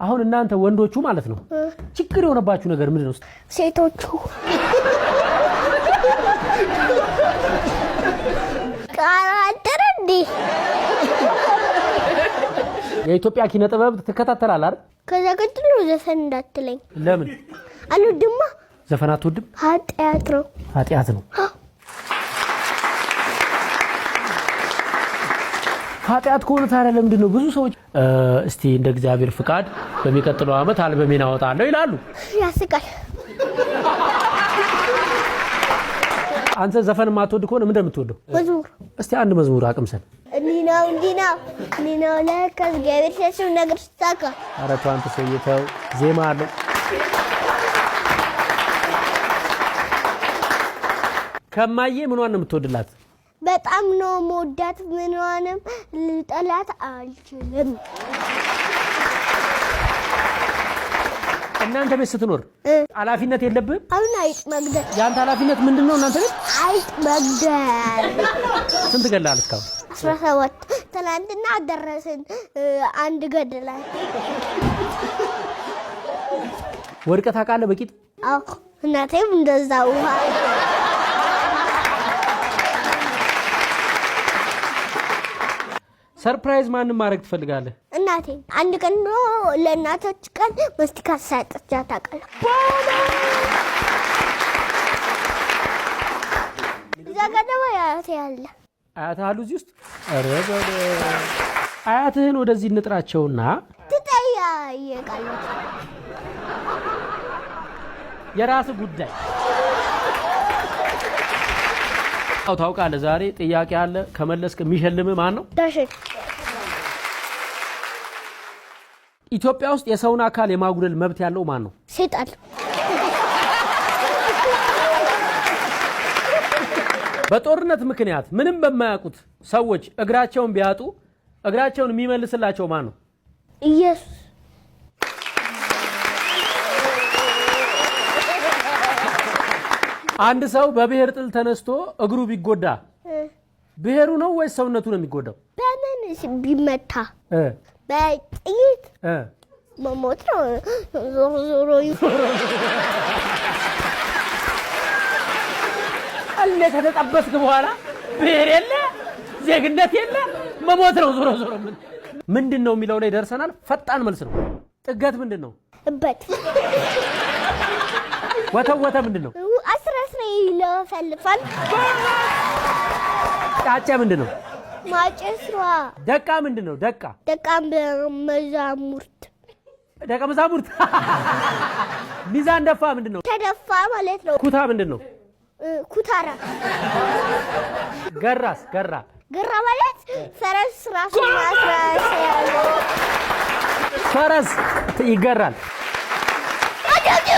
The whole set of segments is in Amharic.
አሁን እናንተ ወንዶቹ ማለት ነው ችግር የሆነባችሁ ነገር ምንድነው? ሴቶቹ ካራንተረዲ የኢትዮጵያ ኪነ ጥበብ ተከታተላል አይደል? ከዛ ቀጥሎ ዘፈን እንዳትለኝ። ለምን? አልወድማ። ዘፈን አትወድም? ኃጢአት ነው። ኃጢአት ከሆነ ታዲያ ለምንድን ነው ብዙ ሰዎች እስቲ እንደ እግዚአብሔር ፍቃድ በሚቀጥለው አመት አልበሜን አወጣለሁ ይላሉ? ያስቃል። አንተ ዘፈን ማትወድ ከሆነ ምንድነው የምትወደው? መዝሙር። እስቲ አንድ መዝሙር አቅምሰን። እንዲናው ለከስ እግዚአብሔር ሲያስብ ነገር ስታካ። ኧረ ተው አንተ ሰውዬ ተው። ዜማ አለው። ከማዬ ምንዋን ነው የምትወድላት? በጣም ነው ሞዳት። ምንዋንም ልጠላት አልችልም። እናንተ ቤት ስትኖር ኃላፊነት የለብህም? አሁን አይጥ መግደል። ያንተ ኃላፊነት ምንድነው? እናንተ ቤት አይጥ መግደል። ስንት ገላል እስካሁን? 17 ትናንትና ደረስን አንድ ገደላል። ወድቀህ ታውቃለህ በቂጥ? አዎ እናቴም እንደዛው። ሰርፕራይዝ ማንን ማድረግ ትፈልጋለህ? እናቴ አንድ ቀን ነው ለእናቶች ቀን መስቲካ ሰጥቻ ታውቃለህ። ዘገደው አያቴ አለ። አያት አሉ እዚህ ውስጥ? ኧረ በለ አያትህን ወደዚህ እንጥራቸውና ትጠያየቃለች። የራስ ጉዳይ ታውቃለህ። ዛሬ ጥያቄ አለ ከመለስክ የሚሸልም ማን ነው? ዳሽን። ኢትዮጵያ ውስጥ የሰውን አካል የማጉደል መብት ያለው ማን ነው? ሰይጣን። በጦርነት ምክንያት ምንም በማያውቁት ሰዎች እግራቸውን ቢያጡ እግራቸውን የሚመልስላቸው ማን ነው? ኢየሱስ። አንድ ሰው በብሔር ጥል ተነስቶ እግሩ ቢጎዳ ብሔሩ ነው ወይስ ሰውነቱ ነው የሚጎዳው? በምን ቢመታ በጥይት መሞት ነው። ዞሮ አለ ከተጠበስክ በኋላ ብሔር የለ ዜግነት የለ መሞት ነው። ዞሮ ምንድነው የሚለው ላይ ደርሰናል። ፈጣን መልስ ነው። ጥገት ምንድነው? እበት። ወተወተ ምንድነው? አስረስረ ይለፈልፋል። ጫጫ ምንድነው? ማጨስሯ። ደቃ ምንድነው? ደቃ መዛሙርት። ደቃ መዛሙርት። ሚዛን ደፋ ምንድነው? ተደፋ ማለት ነው። ኩታ ምንድነው? ኩታራ። ገራ ማለት ፈረስ ራሱ ማስራስ ያለው ፈረስ ይገራል። አያዩ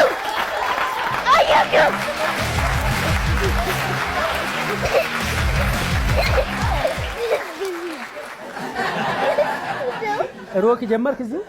ሮክ ጀመርክ እዚህ